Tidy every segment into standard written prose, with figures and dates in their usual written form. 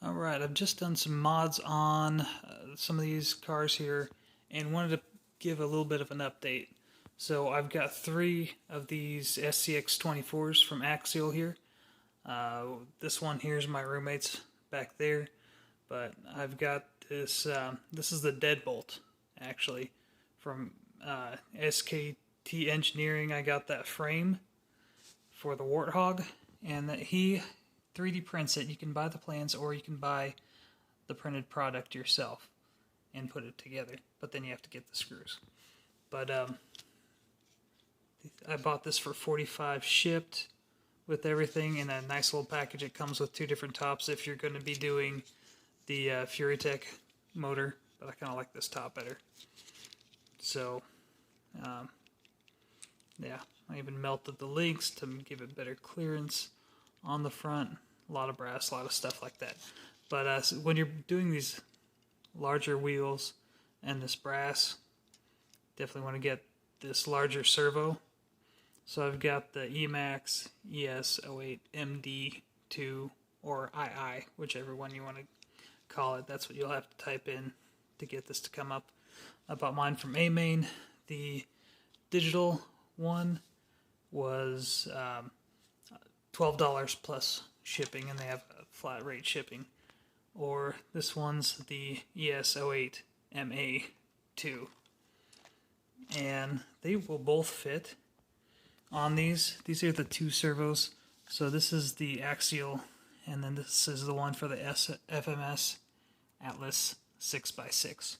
Alright, I've just done some mods on some of these cars here and wanted to give a little bit of an update. So I've got 3 of these SCX24s from Axial here. This one here is my roommate's back there, but I've got this, this is the deadbolt actually from SKT Engineering. I got that frame for the Warthog, and that he 3D prints it. You can buy the plans or you can buy the printed product yourself and put it together, but then you have to get the screws. But I bought this for $45 shipped with everything in a nice little package. It comes with 2 different tops if you're going to be doing the FuriTech motor, but I kind of like this top better. So yeah, I even melted the links to give it better clearance on the front. A lot of brass, a lot of stuff like that. But so when you're doing these larger wheels and this brass, definitely want to get this larger servo. So I've got the EMax ES08MDII or II, whichever one you want to call it. That's what you'll have to type in to get this to come up. I bought mine from EMain. The digital one was $12 plus shipping, and they have a flat rate shipping. Or this one's the ES08MAII, and they will both fit on these. These are the 2 servos. So this is the Axial, and then this is the one for the FMS Atlas 6x6.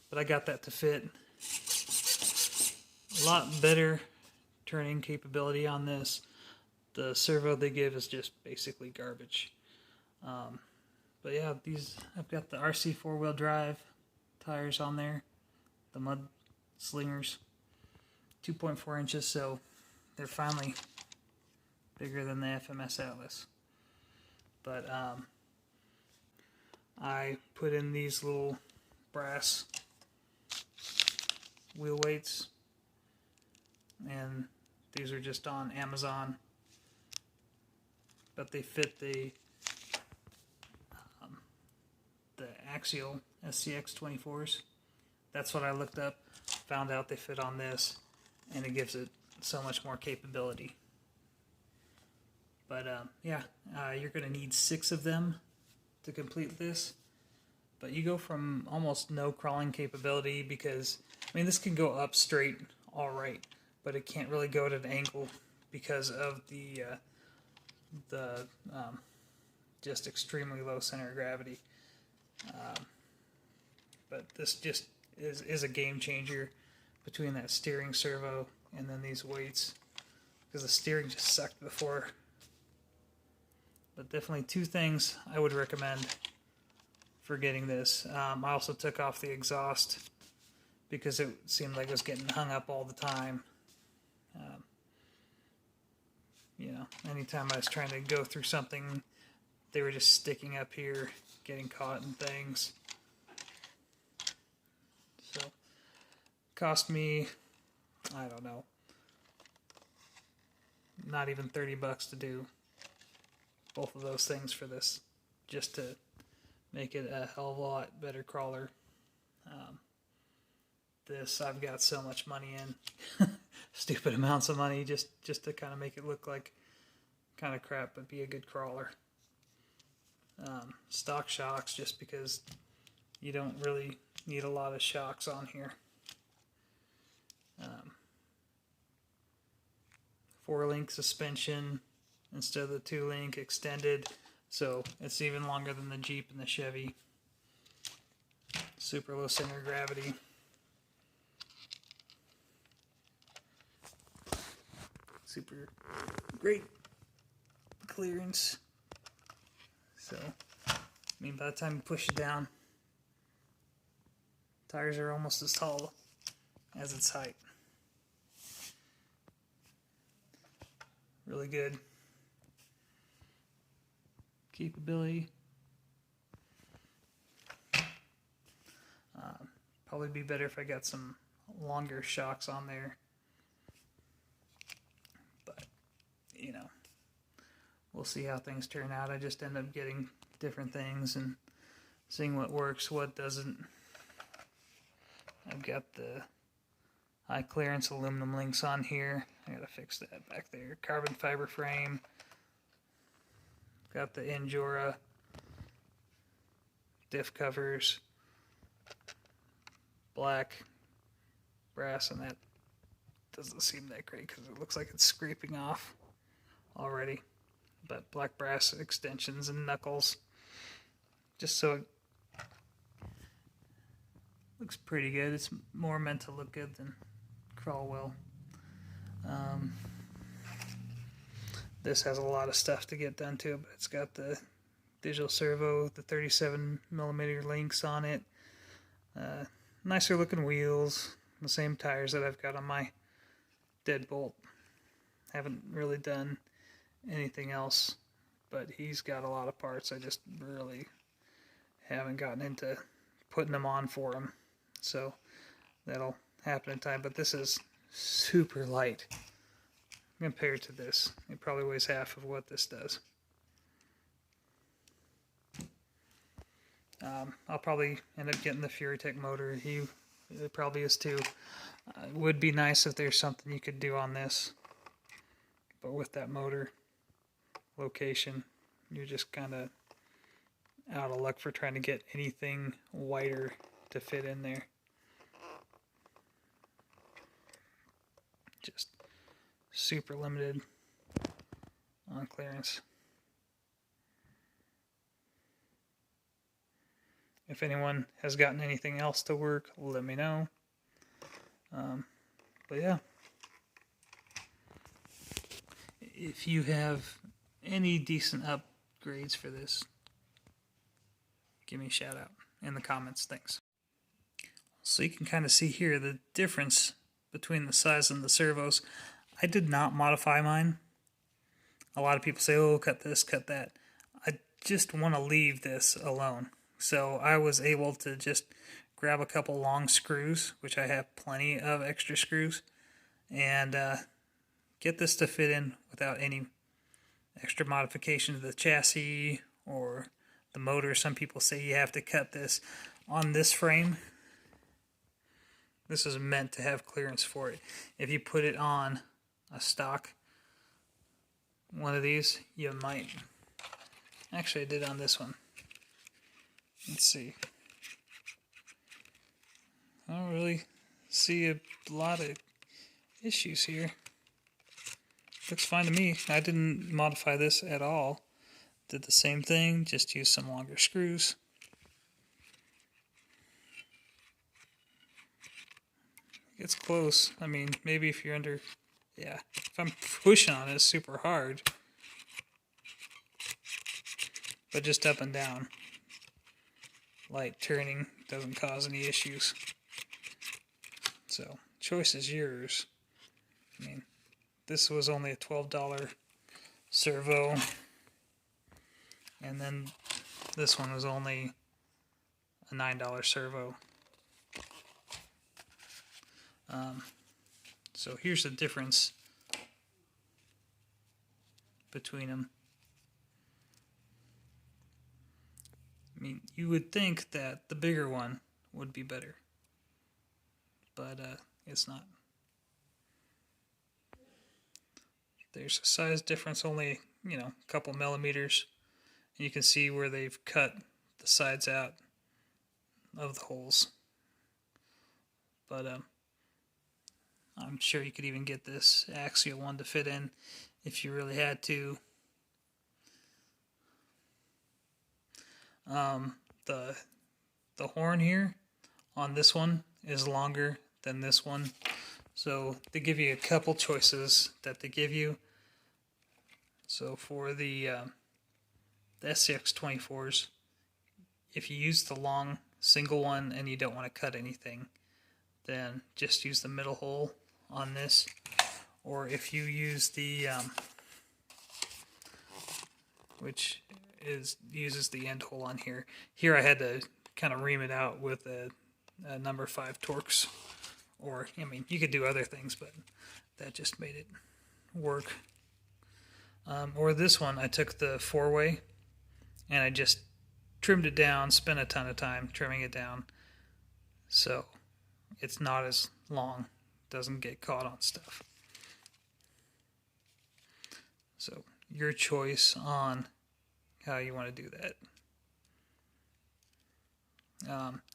But I got that to fit. A lot better turning capability on this. The servo they give is just basically garbage. But yeah, these, I've got the RC 4-wheel drive tires on there, the mud slingers, 2.4 inches, so they're finally bigger than the FMS Atlas. But I put in these little brass wheel weights, and these are just on Amazon, but they fit the Axial SCX24s. That's what I looked up, found out they fit on this, and it gives it so much more capability. But yeah, you're going to need 6 of them to complete this. But you go from almost no crawling capability, because I mean, this can go up straight all right, but it can't really go at an angle because of the just extremely low center of gravity. But this just is a game changer between that steering servo and then these weights, because the steering just sucked before. But definitely 2 things I would recommend for getting this. I also took off the exhaust because it seemed like it was getting hung up all the time. You know, anytime I was trying to go through something, they were just sticking up here, getting caught in things. So, cost me, I don't know, not even $30 to do both of those things for this, just to make it a hell of a lot better crawler. This, I've got so much money in, stupid amounts of money, just to kind of make it look like kind of crap, but be a good crawler. Stock shocks, just because you don't really need a lot of shocks on here. 4-link suspension instead of the 2-link extended, so it's even longer than the Jeep and the Chevy. Super low center of gravity. Super great clearance. So, I mean, by the time you push it down, tires are almost as tall as its height. Really good capability. Probably be better if I got some longer shocks on there. But, you know, we'll see how things turn out. I just ended up getting different things and seeing what works, what doesn't. I've got the high clearance aluminum links on here. I gotta fix that back there. Carbon fiber frame. Got the Injora diff covers. Black, brass, and that doesn't seem that great because it looks like it's scraping off already. But black brass extensions and knuckles, just so it looks pretty good. It's more meant to look good than crawl well. This has a lot of stuff to get done to it, but it's got the digital servo, the 37mm links on it, nicer looking wheels, the same tires that I've got on my deadbolt. Haven't really done anything else, but he's got a lot of parts. I just really haven't gotten into putting them on for him, so that'll happen in time. But this is super light compared to this. It probably weighs half of what this does. I'll probably end up getting the FuriTech motor. It probably is too. It would be nice if there's something you could do on this, but with that motor location, you're just kind of out of luck for trying to get anything wider to fit in there. Just super limited on clearance. If anyone has gotten anything else to work, let me know. But yeah, if you have any decent upgrades for this, give me a shout out in the comments. Thanks. So you can kind of see here the difference between the size and the servos. I did not modify mine. A lot of people say, oh, cut this, cut that. I just want to leave this alone. So I was able to just grab a couple long screws, which I have plenty of extra screws, and get this to fit in without any extra modification to the chassis or the motor. Some people say you have to cut this. On this frame, this is meant to have clearance for it. If you put it on a stock one of these, you might. Actually, I did on this one. Let's see. I don't really see a lot of issues here. Looks fine to me. I didn't modify this at all. Did the same thing, just used some longer screws. It's close. I mean, maybe if you're under, yeah, if I'm pushing on it super hard, but just up and down. Light turning doesn't cause any issues. So, choice is yours. I mean, this was only a $12 servo, and then this one was only a $9 servo. So here's the difference between them. I mean, you would think that the bigger one would be better, but it's not. There's a size difference, only, a couple millimeters. And you can see where they've cut the sides out of the holes. But I'm sure you could even get this axial one to fit in if you really had to. The horn here on this one is longer than this one, so they give you a couple choices that they give you. So for the SCX24s, if you use the long single one and you don't want to cut anything, then just use the middle hole on this. Or if you use the which uses the end hole on here. Here I had to kind of ream it out with a number 5 Torx. Or, I mean, you could do other things, but that just made it work. Or this one, I took the 4-way and I just trimmed it down, spent a ton of time trimming it down, so it's not as long, doesn't get caught on stuff. So your choice on how you want to do that.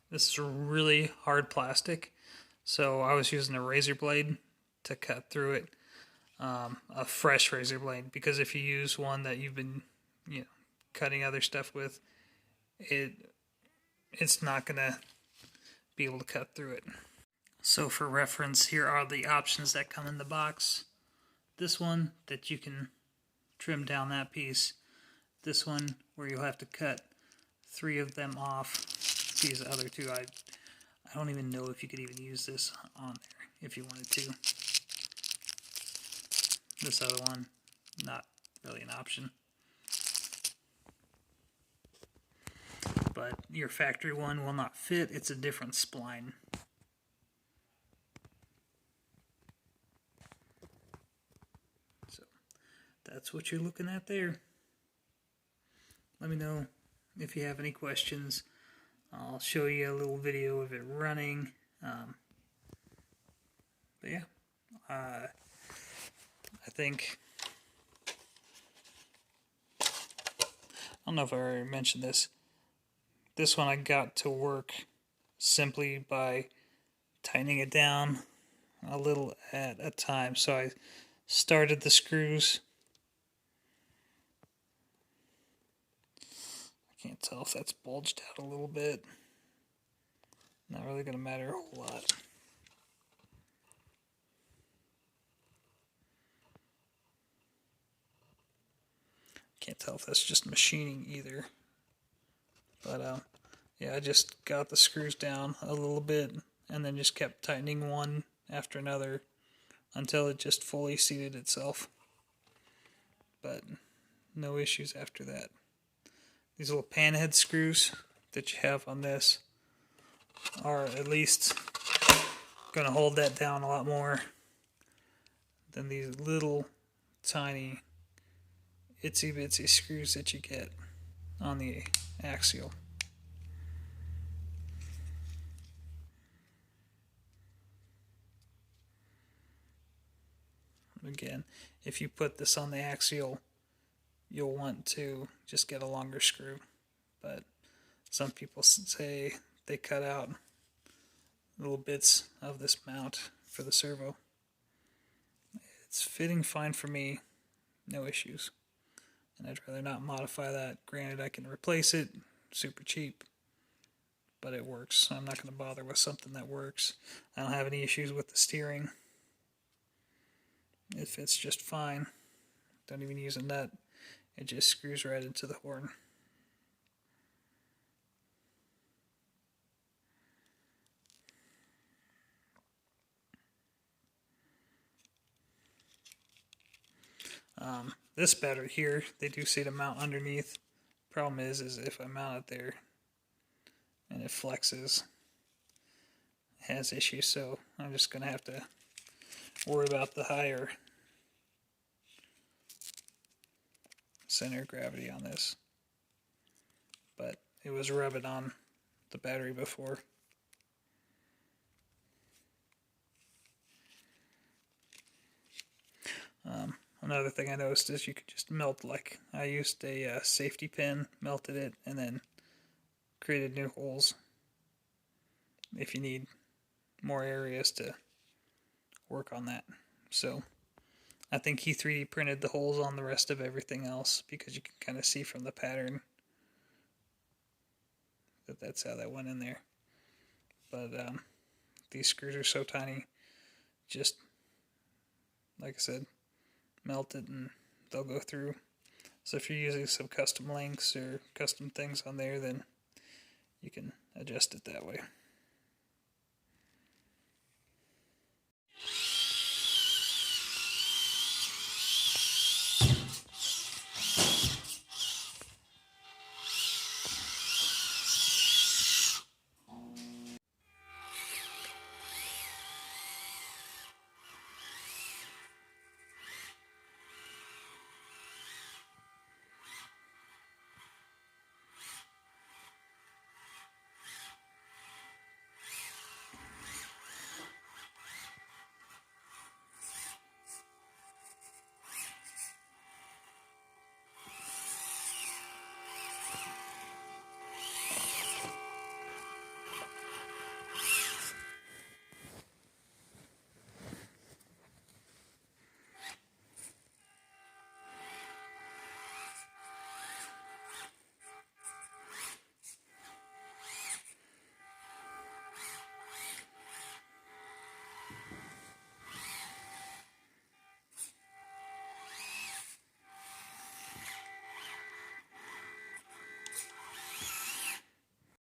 This is really hard plastic, so I was using a razor blade to cut through it, a fresh razor blade, because if you use one that you've been, cutting other stuff with, it's not gonna be able to cut through it. So for reference, here are the options that come in the box. This one that you can trim down that piece. This one where you'll have to cut 3 of them off. These other 2, I don't even know if you could even use this on there if you wanted to. This other one, not really an option. But your factory one will not fit. It's a different spline. So that's what you're looking at there. Let me know if you have any questions. I'll show you a little video of it running. But yeah, I think, I don't know if I already mentioned this. This one I got to work simply by tightening it down a little at a time. So I started the screws. I can't tell if that's bulged out a little bit. Not really going to matter a whole lot. Can't tell if that's just machining either. But yeah, I just got the screws down a little bit and then just kept tightening one after another until it just fully seated itself. But no issues after that. These little panhead screws that you have on this are at least going to hold that down a lot more than these little tiny itsy bitsy screws that you get on the Axial. Again, if you put this on the Axial, you'll want to just get a longer screw. But some people say they cut out little bits of this mount for the servo. It's fitting fine for me, no issues. And I'd rather not modify that. Granted, I can replace it, super cheap, but it works. I'm not going to bother with something that works. I don't have any issues with the steering. It fits just fine. Don't even use a nut. It just screws right into the horn. This battery here, they do say to mount underneath. Problem is if I mount it there and it flexes, it has issues, so I'm just going to have to worry about the higher center of gravity on this. But it was rubbing on the battery before. Another thing I noticed is you could just melt, like I used a safety pin, melted it, and then created new holes if you need more areas to work on that. So I think he 3D printed the holes on the rest of everything else because you can kind of see from the pattern that that's how that went in there. But these screws are so tiny, just like I said, melt it and they'll go through. So if you're using some custom links or custom things on there, then you can adjust it that way.